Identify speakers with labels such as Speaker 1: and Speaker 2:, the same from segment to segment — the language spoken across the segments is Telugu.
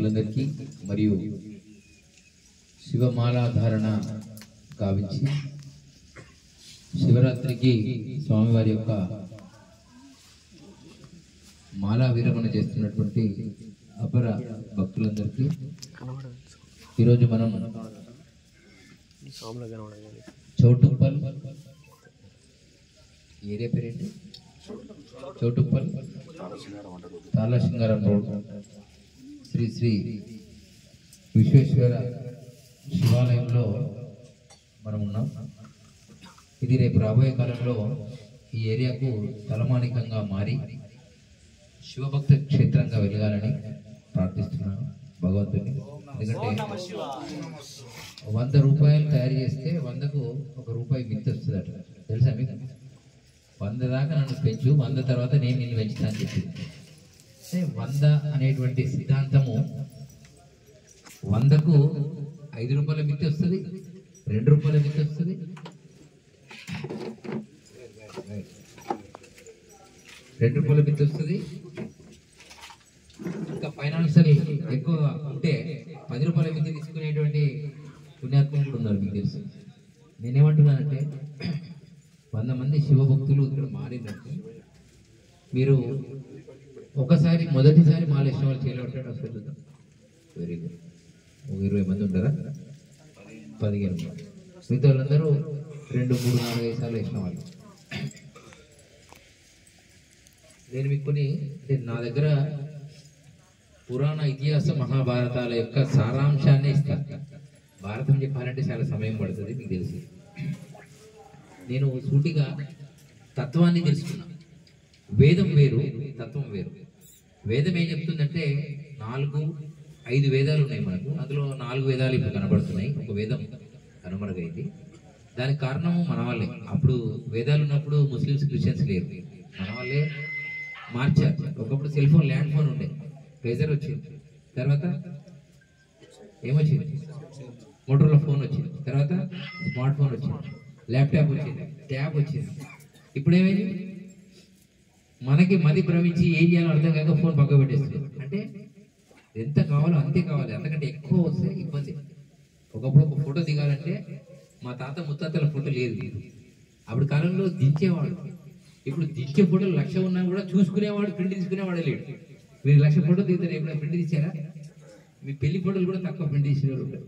Speaker 1: భక్తులందరికీ మరియు శివమాలాధారణ గావించి శివరాత్రికి స్వామివారి యొక్క మాలా విరమణ చేస్తున్నటువంటి అపర భక్తులందరికీ ఈరోజు మనం చౌటుప్పల్ ఏరియా పేరేంటి చౌటుప్పల్ తాళసింగారం రోడ్ శ్రీ శ్రీ విశ్వేశ్వర శివాలయంలో మనం ఉన్నాం. ఇది రేపు రాబోయే కాలంలో ఈ ఏరియాకు తలమానికంగా మారి శివభక్త క్షేత్రంగా వెలగాలని ప్రార్థిస్తున్నాను భగవంతుని. ఎందుకంటే 100 రూపాయలు తయారు చేస్తే 100కు 1 రూపాయి మిత్తి వస్తుంది అట్లా తెలుసా మీకు? 100 దాకా నన్ను పెంచు, 100 తర్వాత నేను నిన్ను పెంచుతాను అని చెప్పింది. 100 అనేటువంటి సిద్ధాంతము 100కు 5 రూపాయల మిత్తి వస్తుంది, 2 రూపాయల మిత్తి వస్తుంది, 2 రూపాయల మిత్తి వస్తుంది. ఇంకా ఫైనాన్షియల్ ఎక్కువ ఉంటే 10 రూపాయల మిత్తి తీసుకునేటువంటి పుణ్యాత్మలు కూడా ఉన్నారు. మీకు తెలుసు. నేనేమంటున్నానంటే 100 మంది శివభక్తులు ఇక్కడ మారినట్టు మీరు ఒకసారి మొదటిసారి మాలేసిన వాళ్ళు చేయలేటాడు అసలు చూద్దాం. Very good. 20 మంది ఉంటారా? 15 మంది. మిగతా వాళ్ళందరూ 2, 3, 4, 5 సార్లు వేసిన వాళ్ళు. నేను మీకు కొన్ని నా దగ్గర పురాణ ఇతిహాస మహాభారతాల యొక్క సారాంశాన్ని ఇస్తాను. భారతం చెప్పాలంటే చాలా సమయం పడుతుంది, మీకు తెలుసు. నేను సూటిగా తత్వాన్ని తెలుసుకున్నా. వేదం వేరు, తత్వం వేరు. వేదం ఏం చెప్తుందంటే 4, 5 వేదాలు ఉన్నాయి మనకు. అందులో 4 వేదాలు ఇప్పుడు కనబడుతున్నాయి. ఒక వేదం కనుమరుగైంది. దానికి కారణము మన వాళ్ళే. అప్పుడు వేదాలు ఉన్నప్పుడు ముస్లిమ్స్ క్రిస్టియన్స్ లేరు, మన వాళ్ళే మార్చారు. ఒకప్పుడు సెల్ ఫోన్, ల్యాండ్ ఫోన్ ఉండే, పేజర్ వచ్చింది. తర్వాత ఏమొచ్చింది? మోటరోలా ఫోన్ వచ్చింది. తర్వాత స్మార్ట్ ఫోన్ వచ్చింది, ల్యాప్టాప్ వచ్చింది, ట్యాబ్ వచ్చింది. ఇప్పుడు ఏమైంది? మనకి మది భ్రమించి ఏం చేయాలో అర్థం కాక ఫోన్ పక్క పెట్టేస్తుంది. అంటే ఎంత కావాలో అంతే కావాలి, అంతకంటే ఎక్కువ వస్తే ఇబ్బంది. ఒకప్పుడు ఒక ఫోటో దిగాలంటే మా తాత ముత్తాతల ఫోటో లేదు. అప్పుడు కాలంలో దించేవాడు. ఇప్పుడు దించే ఫోటోలు 1,00,000 ఉన్నా కూడా చూసుకునేవాడు, ప్రింట్ తీసుకునేవాడే లేడు. మీరు 1,00,000 ఫోటో దిగుతారు, ఎప్పుడైనా ప్రింట్ తీసారా? మీ పెళ్లి ఫోటోలు కూడా తక్కువ ప్రింట్ తీసేవారు ఉంటారు.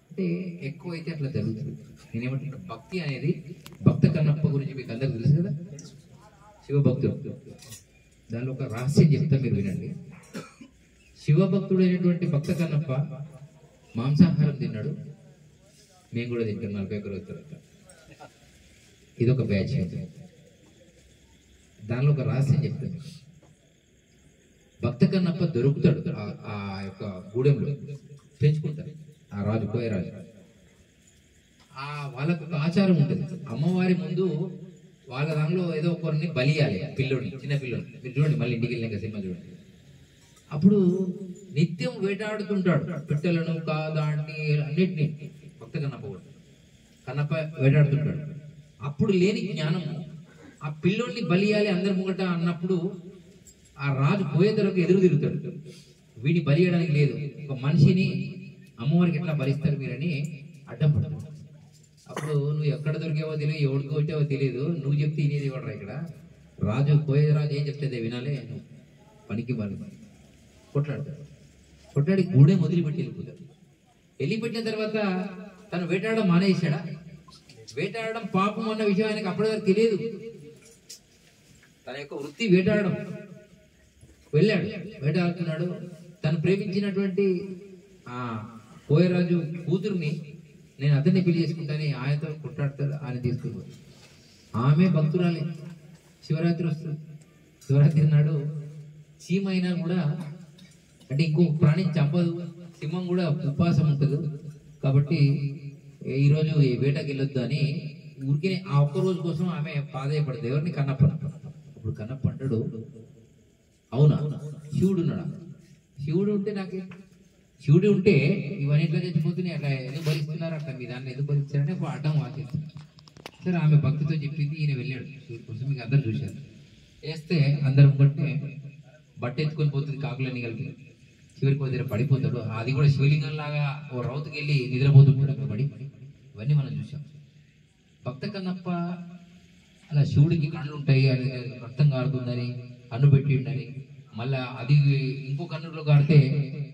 Speaker 1: అంటే ఎక్కువ అయితే అట్లా జరుగుతుంది. నేనేమంటున్నా, భక్తి అనేది, భక్త కన్నప్ప గురించి మీకు అందరికి తెలుసు కదా, శివభక్తుడు. దానిలో ఒక రహస్యం చెప్తా, మీరు వినండి. శివభక్తుడైనటువంటి భక్త కన్నప్ప మాంసాహారం తిన్నాడు. మేము కూడా తింటాం 41 రోజుల తర్వాత. ఇదొక బ్యాచ్. దానిలో ఒక రహస్యం చెప్తాను. భక్త కన్నప్ప దొరుకుతాడు ఆ యొక్క గూడెంలో, పెంచుకుంటారు ఆ రాజు, కోయరాజు. వాళ్ళకు ఒక ఆచారం ఉంటుంది. అమ్మవారి ముందు వాళ్ళ దానిలో ఏదో ఒకరిని బలియాలి, పిల్లోని, చిన్న పిల్లోని. మీరు చూడండి, మళ్ళీ ఇంటికి వెళ్ళినాక సినిమా చూడండి. అప్పుడు నిత్యం వేటాడుతుంటాడు పిట్టలను, కాదాన్ని, అన్నిటినీ. భక్త కన్నప్ప వేటాడుతుంటాడు. అప్పుడు లేని జ్ఞానము, ఆ పిల్లోడిని బలియాలి అందరి ముంగట అన్నప్పుడు ఆ రాజు పోయేతరకు ఎదురు తిరుగుతాడు. వీడిని బలియడానికి లేదు, ఒక మనిషిని అమ్మవారికి ఎట్లా భరిస్తారు మీరని అడ్డం పడతాడు. అప్పుడు నువ్వు ఎక్కడ దొరికేవో తెలియదు, ఎవరికి వచ్చావో తెలియదు, నువ్వు చెప్తే ఇనేది ఇవ్వడరా ఇక్కడ. రాజు, పోయేది రాజు ఏం చెప్తే వినాలే, నువ్వు పనికి వాళ్ళు కొట్లాడతాడు. కొట్లాడి గూడెం వదిలిపెట్టి వెళ్ళిపోతాడు. వెళ్ళిపెట్టిన తర్వాత తను వేటాడడం మానేసాడా? వేటాడడం పాపం అన్న విషయం ఆయనకు అప్పటి వరకు తెలియదు. తన యొక్క వృత్తి వేటాడడం. వెళ్ళాడు, వేటాడుతున్నాడు. తను ప్రేమించినటువంటి ఆ కోయరాజు కూతురుని నేను అతన్ని పెళ్లి చేసుకుంటానని ఆయనతో కొట్లాడతాడు. ఆయన తీసుకుపోయి, ఆమె భక్తురాలే. శివరాత్రి వస్తుంది. శివరాత్రి నాడు చీమైనా కూడా, అంటే ఇంకో ప్రాణి చంపదు, సింహం కూడా ఉపవాసం ఉంటుంది కాబట్టి ఈరోజు వేటకి వెళ్ళొద్దు అని ఊరికే ఆ ఒక్క రోజు కోసం ఆమె పాదయపడదు. ఎవరిని? కన్నప్ప. అప్పుడు కన్నప్ప అంటాడు, అవునా శివుడు ఉన్నాడా? శివుడు ఉంటే నాకే, శివుడు ఉంటే ఇవన్నీ ఎట్లా చచ్చిపోతున్నాయి, అట్లా ఎందుకు భరిస్తున్నారు, అట్లా మీ దాన్ని ఎందుకు భరిస్తారని ఒక అడ్డం వాసేస్తుంది. సరే, ఆమె భక్తితో చెప్పింది. ఈయన వెళ్ళాడు శివుడి కోసం. మీకు అందరు చూశారు. వేస్తే అందరం బట్టే బట్ట ఎత్తుకొని పోతుంది కాకులన్నీ కలిపి. చివరికి ఒక దగ్గర పడిపోతాడు. అది కూడా శివలింగం లాగా ఓ రౌతుకి వెళ్ళి నిద్రపోతుంటాడు అక్కడ పడి. ఇవన్నీ మనం చూసాం. భక్త కన్నప్ప అలా శివుడికి కళ్ళు ఉంటాయి, అది రక్తం కారుతుందని, కన్ను పెట్టిండని, మళ్ళా అది ఇంకో కన్నులో కారితే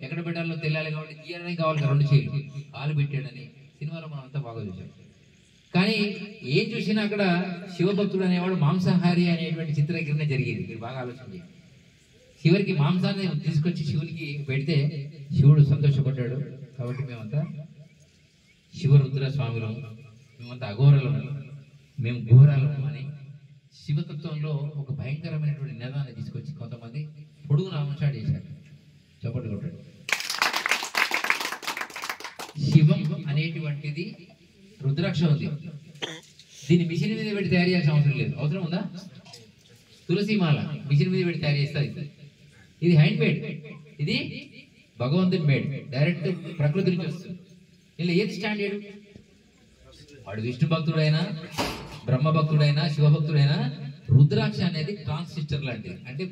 Speaker 1: ఎక్కడ పెట్టాలో తెలియాలి కాబట్టి తీయడానికి కావాలి కదా 2 చేతులు, కాలు పెట్టాడని సినిమాలో మనం అంతా బాగా చూసాం. కానీ ఏం చూసినా అక్కడ శివభక్తుడు అనేవాడు మాంసాహారి అనేటువంటి చిత్రీకరణ జరిగేది. మీరు బాగా ఆలోచించి చివరికి మాంసాన్ని తీసుకొచ్చి శివునికి పెడితే శివుడు సంతోషపడ్డాడు. కాబట్టి మేమంతా శివరుద్ర స్వామిలం, మేమంతా అఘోరలం, మేము ఘోరాలం అని శివతత్వంలో ఒక భయంకరమైనటువంటి నినాదాన్ని తీసుకొచ్చి కొంతమంది పొడుగు నామం స్టార్ట్ చేశారు. చప్పట్లు కొట్టాడు. శివం అనేటువంటిది రుద్రాక్ష ఉంది. దీన్ని మిషన్ మీద పెట్టి తయారు చేయాల్సిన అవసరం లేదు. అవసరం ఉందా? తులసి మాల మిషన్ మీద పెట్టి తయారు చేస్తారు. ఇది హ్యాండ్ మేడ్, ఇది భగవంతుని మేడ్, డైరెక్ట్ ప్రకృతి నుంచి వస్తుంది. ఇలా ఏది స్టాండర్డ్? వాడు విష్ణు భక్తుడైనా, బ్రహ్మ భక్తుడైనా, శివభక్తుడైనా రుద్రాక్ష అనేది ట్రాన్సిస్టర్ లాంటిది. అంటే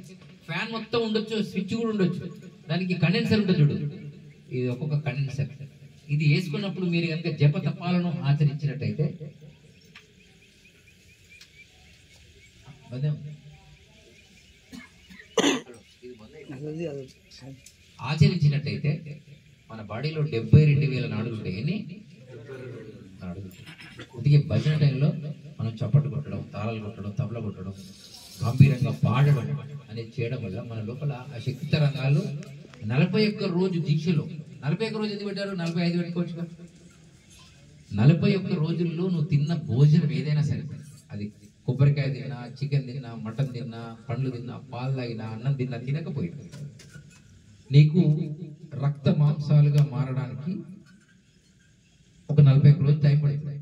Speaker 1: ఫ్యాన్ మొత్తం ఉండొచ్చు, స్విచ్ కూడా ఉండొచ్చు, దానికి కండెన్సర్ ఉంటుంది చూడు, ఇది ఒక్కొక్క కండెన్సర్. ఇది వేసుకున్నప్పుడు మీరు కనుక జప తపాలను ఆచరించినట్టయితే మన బాడీలో 72,000 నాడులు ఉంటాయి. ఎన్ని నాడులు? అందుకే భజన టైంలో మనం చప్పట్లు కొట్టడం, తాళాలు కొట్టడం, తబల కొట్టడం, గంభీరంగా పాడడం అనేది చేయడం వల్ల మన లోపల ఆ శక్తి తరంగాలు 41 రోజు దీక్షలో, 41 రోజు ఎందుకు పెట్టారు? 45 పెట్టుకోవచ్చు. 41 రోజుల్లో నువ్వు తిన్న భోజనం ఏదైనా సరే, అది కొబ్బరికాయ తిన్నా, చికెన్ తిన్నా, మటన్ తిన్నా, పండ్లు తిన్నా, పాలు తాగినా, అన్నం తిన్నా, తినకపోయినా నీకు రక్త మాంసాలుగా మారడానికి ఒక 41 రోజు టైం పడుతుంది.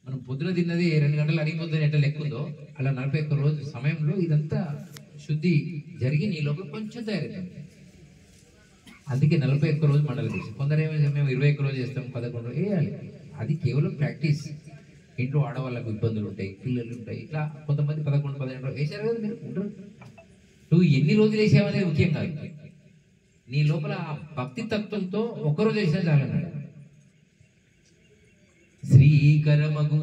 Speaker 1: మనం పొద్దున తిన్నది 2 గంటలు అడిగిపోతుంది ఎట్లా లెక్క ఉందో, అలా 41 రోజు సమయంలో ఇదంతా శుద్ధి జరిగి నీ లోపల కొంచెం తయారైంది. అందుకే 41 రోజు మండలి తీసి, కొందరు ఏమైనా మేము 21 రోజు చేస్తాం, 11 రోజు వేయాలి. అది కేవలం ప్రాక్టీస్. ఇంట్లో ఆడవాళ్ళకు ఇబ్బందులు ఉంటాయి, పిల్లలు ఉంటాయి, ఇట్లా కొంతమంది 11, 12 రోజులు వేసారు కదా మీరు ఉంటారు. నువ్వు ఎన్ని రోజులు వేసావనేది ముఖ్యం కాదు. నీ లోపల ఆ భక్తి తత్వంతో ఒక్కరోజు వేసినా చాలన్నాడు. శ్రీకరమగు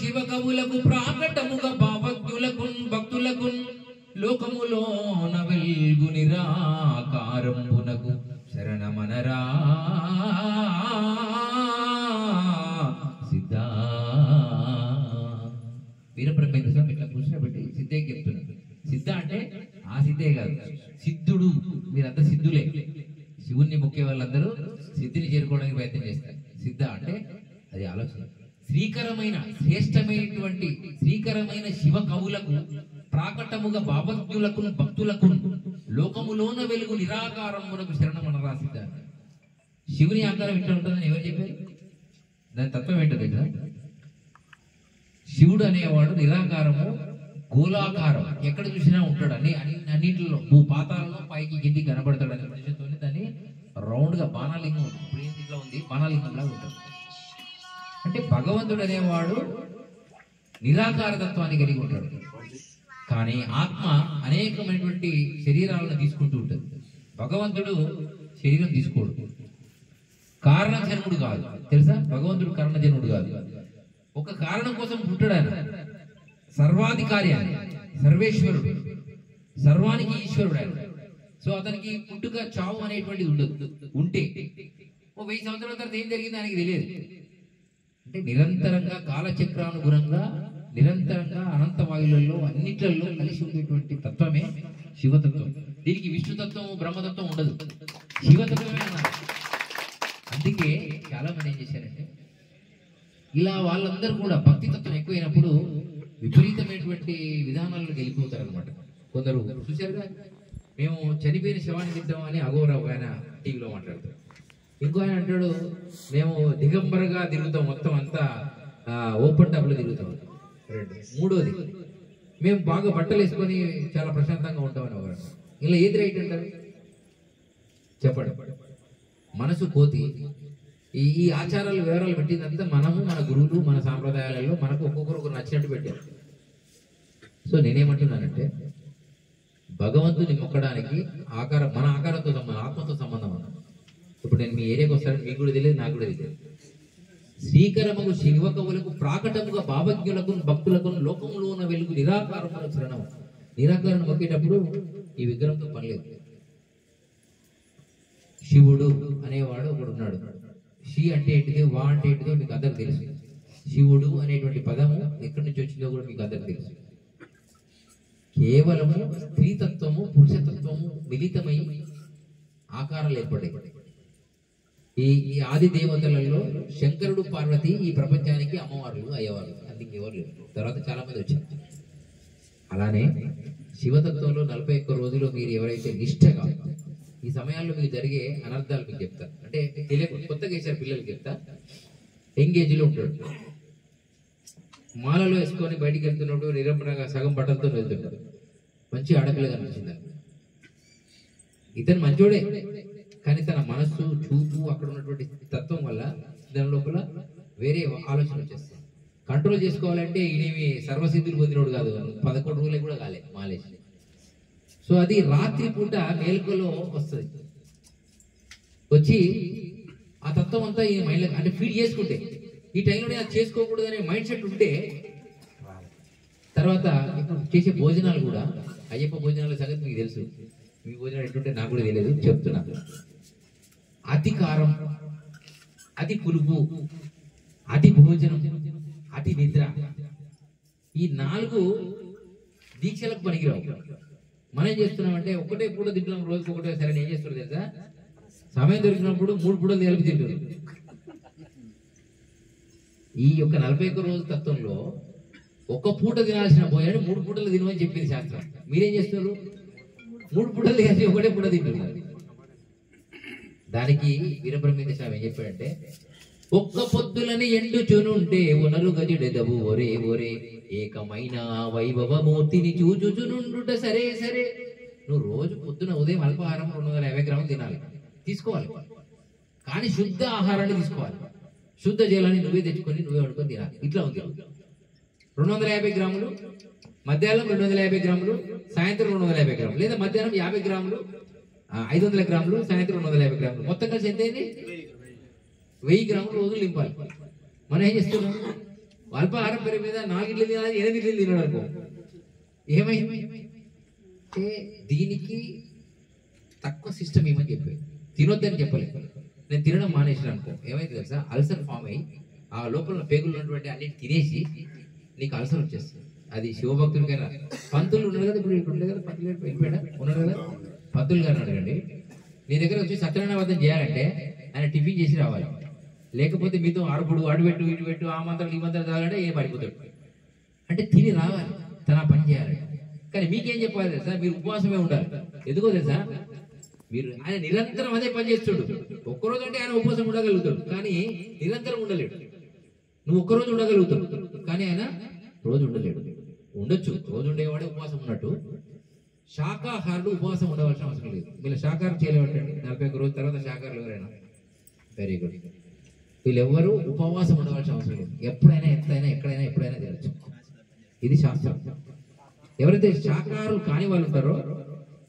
Speaker 1: శివ కవులకు ప్రాకటముగా భావజ్ఞులకు భక్తులకు లోకములోన వెల్గు నిరాకారంబునకు శరణమనరా సిద్ధా. వీరబ్రహ్మేంద్ర స్వామి ఇట్లా కూర్చోబెట్టి సిద్ధే చెప్తున్నాడు. సిద్ధ అంటే ఆ సిద్ధే కాదు, సిద్ధుడు. మీరంతా సిద్ధులే. శివుణ్ణి మొక్కే వాళ్ళందరూ సిద్ధిని చేరుకోవడానికి ప్రయత్నం చేస్తారు. సిద్ధ అంటే అది ఆలోచన. శ్రేష్టమైనటువంటి శ్రీకరమైన శివ కవులకు ప్రాకటముగా భావజ్ఞులకు భక్తులకు లోకములోన వెలుగు నిరాకారమునకు శరణమనరా సిద్ధ. శివుని ఆకారం ఇట్లా ఉంటుందని ఎవరు చెప్పారు? దాని తత్వం ఏంటో తెలుసా? శివుడు అనేవాడు నిరాకారము, గోళాకారం, ఎక్కడ చూసినా ఉంటాడు. అన్నింటిలో పాతాలలో పైకి కింది కనబడతాడు అనే ఉద్దేశంతో దాన్ని రౌండ్ గా బాణాలింగం ఇప్పుడు ఇంట్లో ఉంది, బాణాలింగంలా ఉంటుంది. అంటే భగవంతుడు అనేవాడు నిరాకార తత్వాన్ని కలిగి ఉంటాడు. కానీ ఆత్మ అనేకమైనటువంటి శరీరాలను తీసుకుంటూ ఉంటుంది. భగవంతుడు శరీరం తీసుకోడు, కారణ జన్ముడు కాదు. తెలుసా? భగవంతుడు కారణ జన్ముడు కాదు. ఒక కారణం కోసం పుట్టాడు ఆయన. సర్వాధికారి ఆయన, సర్వేశ్వరుడు, సర్వానికి ఈశ్వరుడు ఆయన. సో అతనికి పుట్టుక చావు అనేటువంటిది ఉండదు. ఉంటే ఓ 1000 సంవత్సరాల తర్వాత ఏం జరిగింది ఆయనకి తెలియదు. అంటే నిరంతరంగా కాలచక్రానుగుణంగా నిరంతరంగా అనంత వాయులలో అన్నిట్లలో కలిసి ఉండేటువంటి తత్వమే శివతత్వం. దీనికి విష్ణుతత్వం, బ్రహ్మతత్వం ఉండదు, శివతత్వమే అన్నారు. అందుకే చాలా మంది ఏం చేశారంటే ఇలా వాళ్ళందరూ కూడా భక్తి తత్వం ఎక్కువైనప్పుడు విపరీతమైనటువంటి విధానాలకు వెళ్ళిపోతారు అనమాట. కొందరు చూశారుగా, మేము చనిపోయిన శవాన్ని తింటామని అఘోర ఆయన టీవీలో మాట్లాడతారు. ఇంకో ఆయన అంటాడు, మేము దిగంబరగా తిరుగుతాం, మొత్తం అంతా ఓపెన్ టబ్లో తిరుగుతాం. మూడోది, మేము బాగా బట్టలు వేసుకొని చాలా ప్రశాంతంగా ఉంటామని ఒకరు. ఇలా ఏది రైట్ అంటారు చెప్పండి? మనసు కోతి. ఈ ఆచారాలు వివరాలు పెట్టిందంతా మనము, మన గురువులు, మన సాంప్రదాయాలలో మనకు ఒక్కొక్కరు నచ్చినట్టు పెట్టారు. సో నేనేమంటున్నానంటే భగవంతుని మొక్కడానికి ఆకారం, మన ఆకారంతో సంబంధం, ఆత్మతో సంబంధం అన్న. ఇప్పుడు నేను మీ ఏరియాకి వస్తాను, మీకు కూడా తెలియదు, నాకు కూడా తెలియదు. శ్రీకరముకు శివకవులకు ప్రాకటముగా భావజ్ఞులకు భక్తులకు లోకంలో ఉన్న వెలుగు నిరాకారముల శరణం. నిరాకారం మొక్కేటప్పుడు ఈ విగ్రహంతో పనిలేదు. శివుడు అనేవాడు ఒకడు ఉన్నాడు. షి అంటే ఏంటిదో, వా అంటే ఏంటిదో మీకు అందరికి తెలుసు. శివుడు అనేటువంటి పదము ఎక్కడి నుంచి వచ్చిందో కూడా మీకు అందరికి తెలుసు. కేవలము స్త్రీతత్వము పురుషతత్వము మిళితమై ఆకారాలు ఏర్పడాయి. ఈ ఆది దేవతలలో శంకరుడు పార్వతి ఈ ప్రపంచానికి అమ్మవార్లు అయ్యేవారు, అందుకు ఎవరు లేరు. తర్వాత చాలా మంది వచ్చారు. అలానే శివతత్వంలో 41 రోజులు మీరు ఎవరైతే నిష్ఠగా, ఈ సమయాల్లో మీకు జరిగే అనర్థాలు మీకు చెప్తారు. అంటే తెలియక కొత్తగా వేసారు పిల్లలకి చెప్తా. ఎంగేజ్ లో ఉంటాడు, మాలలో వేసుకొని బయటికి వెళ్తున్నప్పుడు నిరంబరంగా సగం బట్టలతో వెళ్తుంటాడు. మంచి ఆడపిల్ల కనిపించింది. ఇతను మంచోడే, కానీ తన మనస్సు చూపు అక్కడ ఉన్నటువంటి తత్వం వల్ల దాని లోపల వేరే ఆలోచన వచ్చేస్తుంది. కంట్రోల్ చేసుకోవాలంటే ఈయనేమి సర్వసిద్ధులు పొందినోడు కాదు, 11 రోజులే కూడా కాలే మాలేసి. సో అది రాత్రి పూట మేల్కలో వస్తుంది. వచ్చి ఆ తత్వం అంతా ఈ మైండ్ అంటే ఫీడ్ చేసుకుంటే, ఈ టైంలో అది చేసుకోకూడదు అనే మైండ్ సెట్ ఉంటే తర్వాత ఇప్పుడు చేసే భోజనాలు కూడా, అయ్యప్ప భోజనాల సంగతి మీకు తెలుసు, మీ భోజనాలు ఎట్టుంటే నాకు కూడా తెలియదు, చెప్తున్నా. అతి కారం, అతి పులుపు, అతి భోజనం, అతి నిద్ర, ఈ 4 దీక్షలకు పనికిరావు. మనం ఏం చేస్తున్నామంటే ఒకటే పూట తింటున్నాం, రోజుకి ఒకటే. సరే ఏం చేస్తున్నారు తెలుసా, సమయం దొరికినప్పుడు 3 పూటలు కలిపి తింటున్నారు. ఈ యొక్క 41 రోజు తత్వంలో ఒక పూట తినాల్సిన భోజనం 3 పూటలు తినమని చెప్పింది శాస్త్రం. మీరేం చేస్తున్నారు, 3 పూటలు కలిసి ఒకటే పూట తింటున్నారు. దానికి వీరబ్రహ్మేంద్ర స్వామి ఏం చెప్పాడంటే, ఒక్క పొద్దులని ఎండుచునుంటే ఉనరు గజుడెదవు ఒరే ఒరే, ఏకమైన వైభవమూర్తిని చూచుచునుండుట సరే సరే. నువ్వు రోజు పొద్దున ఉదయం అల్పాహారం 250 గ్రాములు తినాలి, తీసుకోవాలి. కానీ శుద్ధ ఆహారాన్ని తీసుకోవాలి. శుద్ధ జలాన్ని నువ్వే తెచ్చుకొని నువ్వే వండుకొని తినాలి. ఇట్లా ఉంది. 250 గ్రాములు మధ్యాహ్నం, 250 గ్రాములు సాయంత్రం, 250 గ్రాములు, లేదా మధ్యాహ్నం 50 గ్రాములు, 500 గ్రాములు, సాయంత్రం 250 గ్రాములు, మొత్తం కలిసి ఎంత అయింది? 1000 గ్రాములు రోజులు నింపాలి. మనం ఏం చేస్తున్నాం, అల్పాహారం పేరు మీద 4 ఇడ్లీ తినాలి, 8 ఇడ్లీ తినడానికి ఏమైంది? దీనికి తక్కువ సిస్టమ్ ఏమని చెప్పారు, తినొద్దని చెప్పలేదు. నేను తినడం మానేసిన అనుకో, ఏమైంది తెలుసా, అల్సర్ ఫామ్ అయ్యి ఆ లోపల పేగులు ఉన్నటువంటి అన్నిటి తినేసి నీకు అల్సర్ వచ్చేస్తుంది. అది శివభక్తుడికైనా. పంతులు ఉన్నాడు కదా, ఇప్పుడు ఉండే కదా, పంతులు వెళ్ళిపోయాడా, ఉన్నాడు కదా, పంతులు గారు అడగండి. నీ దగ్గర వచ్చి సత్యనారాయణ వ్రతం చేయాలంటే ఆయన టిఫిన్ చేసి రావాలి. లేకపోతే మీతో ఆడుపుడు, అడుపెట్టు, ఇటు పెట్టు, ఆ మంత్రాలు ఈ మంత్రాలు తాగాలంటే ఏ పడిపోతాడు. అంటే తిని రావాలి, తన పని చేయాలి. కానీ మీకేం చెప్పాలి తెలుసా, మీరు ఉపవాసమే ఉండాలి. ఎందుకో తెలుసా, మీరు ఆయన నిరంతరం అదే పని చేస్తుడు. ఒక్కరోజు అంటే ఆయన ఉపవాసం ఉండగలుగుతాడు, కానీ నిరంతరం ఉండలేడు. నువ్వు ఒక్కరోజు ఉండగలుగుతావు, కానీ ఆయన రోజు ఉండలేడు. ఉండొచ్చు, రోజు ఉండేవాడే ఉపవాసం ఉన్నట్టు. శాకాహారుడు ఉపవాసం ఉండవలసిన అవసరం లేదు. వీళ్ళు శాకాహారం చేయలేవటండి, 41 రోజుల తర్వాత శాకాహారులు ఎవరైనా, వెరీ గుడ్. వీళ్ళెవ్వరూ ఉపవాసం ఉండవలసిన అవసరం లేదు. ఎప్పుడైనా, ఎంతైనా, ఎక్కడైనా, ఎప్పుడైనా తినచ్చు. ఇది శాస్త్రం. ఎవరైతే శాకాహారులు కాని వాళ్ళు ఉంటారో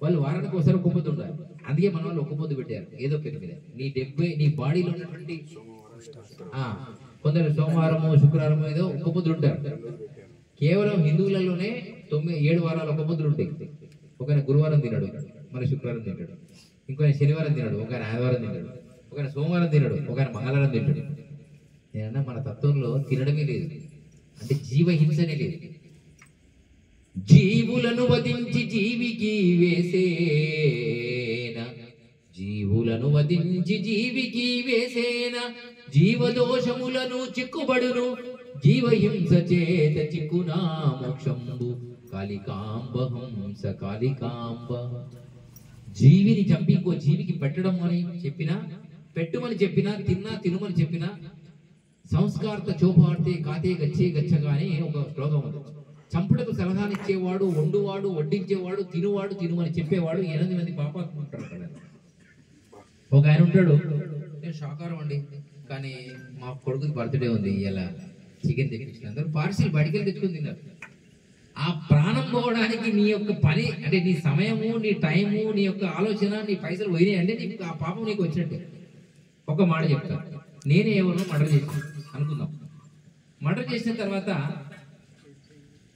Speaker 1: వాళ్ళు వారానికి ఒకసారి ఒక్క పొద్దు ఉండాలి. అందుకే మన వాళ్ళు ఒక్క పొద్దు పెట్టారు ఏదో పేరు మీద. నీ బాడీలో ఉన్నటువంటి కొందరు సోమవారము, శుక్రవారము ఏదో ఒక్క పొద్దులు ఉంటారు. కేవలం హిందువులలోనే 7 వారాలు ఒక్క పొద్దులు ఉంటాయి. ఒకఆయన గురువారం తినడు, మరి శుక్రవారం తింటాడు, ఇంకొక శనివారం తినడు, ఒకఆయన ఆదివారం తినడు, ఒకఆయన సోమవారం తినడు, ఒకఆయన మంగళవారం తింటాడు. నేనన్నా మన తత్వంలో తినడమే లేదు, అంటే జీవహింసనే లేదు. జీవులను వధించి జీవికి వేసేన, జీవులను వధించి జీవికి వేసేన, జీవదోషములను చిక్కుబడును, జీవహింస చేత చిక్కునా మోక్షంబు, కాళికాంబ హంస కాళికాంబ. జీవిని చంపి ఇంకో జీవికి పెట్టడం అని చెప్పినా, పెట్టుమని చెప్పినా, తినుమని చెప్పినా, సంస్కారత చోపాడితే కాతే గచ్చే గచ్చగానే ఒక శ్లోకం ఉంది. చంపుటకు సలహానిచ్చేవాడు, వండువాడు, వడ్డించేవాడు, తినువాడు, తినుమని చెప్పేవాడు 8 మంది పాపాత్ములు ఉంటారు అక్కడ. ఒక ఆయన ఉంటాడు, నేను శాకాహారం అండి, కానీ మా కొడుకుకి బర్త్డే ఉంది, ఇలా చికెన్ తెప్పించిన, అందరూ పార్సిల్ బయటికి వెళ్ళి తెచ్చుకుని తిన్నారు. ఆ ప్రాణం పోవడానికి నీ యొక్క పని అంటే నీ సమయము, నీ టైము, నీ యొక్క ఆలోచన, నీ పైసలు పోయినాయి అంటే నీకు ఆ పాపం నీకు వచ్చినట్టే. ఒక మాట చెప్తాను, నేనే ఎవరినో మర్డర్ చేసి అనుకుందాం. మర్డర్ చేసిన తర్వాత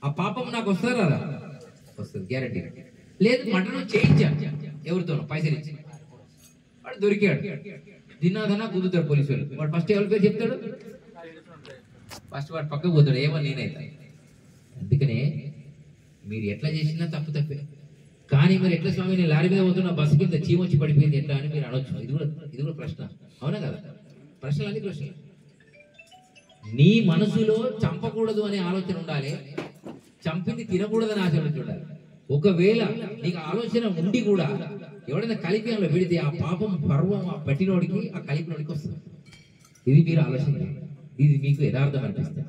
Speaker 1: ఆ పాపం నాకు వస్తారా? వస్తుంది, గ్యారంటీ. లేదు మర్డర్ చేయించాను ఎవరితోనో పైసలు ఇచ్చి, వాడు దొరికాడు, దినాదనా కుదుతాడు పోలీసు వాళ్ళు. వాడు ఫస్ట్ ఎవరి పేరు చెప్తాడు? ఫస్ట్ వాడు పక్కకు పోతాడు, ఏమని నేనైతే. అందుకనే మీరు ఎట్లా చేసినా తప్పే. కానీ మరి ఎట్లా స్వామి నేను లారీ మీద పోతున్నా, బస్సు కింద చీమొచ్చి పడిపోయింది ఎట్లా అని మీరు అనొచ్చు. ఇది కూడా ప్రశ్న, అవునా కదా? ప్రశ్నలు అన్ని ప్రశ్నలు. నీ మనసులో చంపకూడదు అనే ఆలోచన ఉండాలి, చంపింది తినకూడదని ఆలోచన ఉండాలి. ఒకవేళ నీకు ఆలోచన ఉండి కూడా ఎవడైనా కలిపిలో పెడితే ఆ పాపం పర్వం ఆ పట్టినోడికి, ఆ కలిపినోడికి వస్తుంది. ఇది మీరు ఆలోచన, ఇది మీకు యథార్థం అనిపిస్తుంది.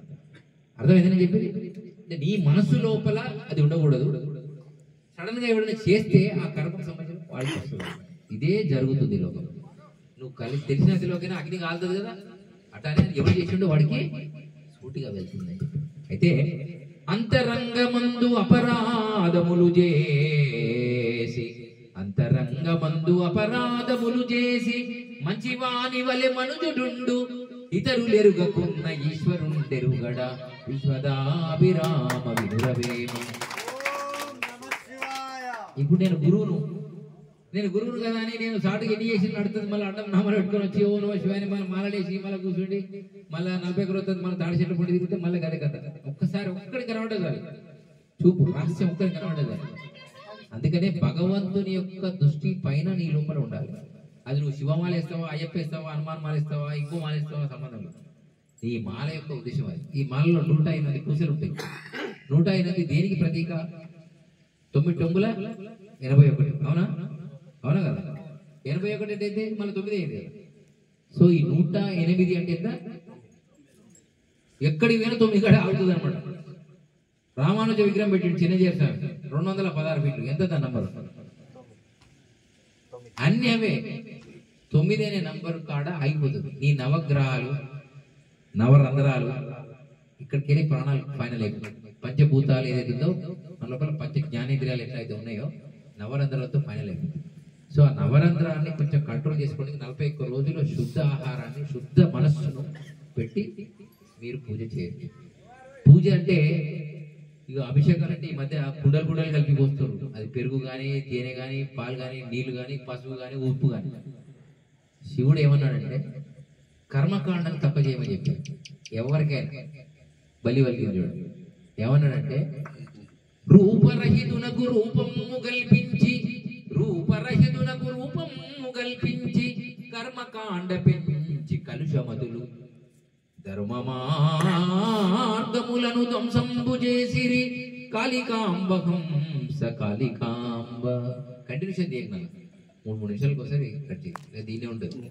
Speaker 1: అర్థమైందని చెప్పేది. అంటే నీ మనసు లోపల అది ఉండకూడదు. సడన్ గా ఎవరైనా చేస్తే ఆ కర్మకు సంబంధించిన వాడికి వస్తుంది. ఇదే జరుగుతుంది లోకంలో. నువ్వు తెలిసిన తెలియకైనా అగ్ని కాలుతుంది కదా, అట్లానే ఎవరు చేసిండో వాడికి సూటిగా వెళ్తుంది. అయితే అంతరంగమందు అపరాధములు చేసి, అంతరంగమందు అపరాధములు చేసి మంచివాని వలె మనుజుడుండు, ఇతరులెరుగకున్న ఈశ్వరుండెరుగడ విశ్వదాభిరామ వినురవేమ. ఇప్పుడు నేను గురువును కదా అని నేను సాటుకి ఎన్ని చేసి నడుతుంది, మళ్ళీ అడ్డం నామలు పెట్టుకొని వచ్చి ఓ నో శివాని మళ్ళీ మాలలేసి మళ్ళీ కూర్చుండి మళ్ళీ 40 వస్తుంది, మళ్ళీ తాడి చెట్లు పొడి తిరిగితే మళ్ళీ గదే కదా. ఒక్కసారి ఒక్కడికి కనబడదు అది చూపు, రహస్యం ఒక్కడికి కనబడదు అది. అందుకనే భగవంతుని యొక్క దృష్టి పైన నీ లోపల ఉండాలి. అది నువ్వు శివమాల వేస్తావా, అయ్యప్ప వేస్తావా, హనుమాన్ మాల వేస్తావా, ఇంకో మాల వేస్తావా సంబంధం లేదు. ఈ మాల యొక్క ఉద్దేశం అది. ఈ మాలలో 108 పూసలు ఉంటాయి. 108 దేనికి ప్రతీక? 9 టొంగుల 81, అవునా? అవునా కదా? 81 అంటే అయితే మళ్ళీ 9 అయింది. సో ఈ 108 అంటే ఎంత? ఎక్కడికి పోయినా 9 కాడ అవుతుంది అనమాట. రామానుజ విగ్రహం పెట్టిండు చిన్నజీర స్వామి, 216 ఫీట్లు. ఎంత దాని నంబరు? అన్ని అవే 9 అనే నంబర్ కాడ అయిపోతుంది. నీ నవగ్రహాలు, నవరంధ్రాలు ఇక్కడికి వెళ్ళి ప్రాణాలు ఫైనల్ అయిపోతుంది. పంచభూతాలు ఏదైతుందో మన లోపల పంచ జ్ఞానేంద్రియాలు ఎట్లయితే ఉన్నాయో నవరంధ్రాలతో ఫైనల్ అయిపోతుంది. సో ఆ నవరంధ్రాన్ని కొంచెం కంట్రోల్ చేసుకోవడానికి 41 రోజుల్లో శుద్ధ ఆహారాన్ని, శుద్ధ మనస్సును పెట్టి మీరు పూజ చేయండి. పూజ అంటే ఇక అభిషేకం అంటే ఈ మధ్య కుండలు కలిపి పోస్తారు. అది పెరుగు కానీ, తేనె కానీ, పాలు కానీ, నీళ్లు కానీ, పసుపు కానీ, ఉప్పు కానీ. శివుడు ఏమన్నాడంటే కర్మకాండను తప్ప చేయమని చెప్పాడు. ఎవరికైనా బలి చూడు ఏమన్నాడంటే, రూపరహితునకు రూపము కల్పించి కర్మకాండ పెంచి కలుషమతులు ధర్మమార్గములను ధ్వంసంబు చేసిరి కాళికాంబహంస కాళికాంబ. కంటిన్యూషన్ చేయగలను 3 నిమిషాలకు ఒకసారి కట్ చేయాలి, దీన్నే ఉంటుంది.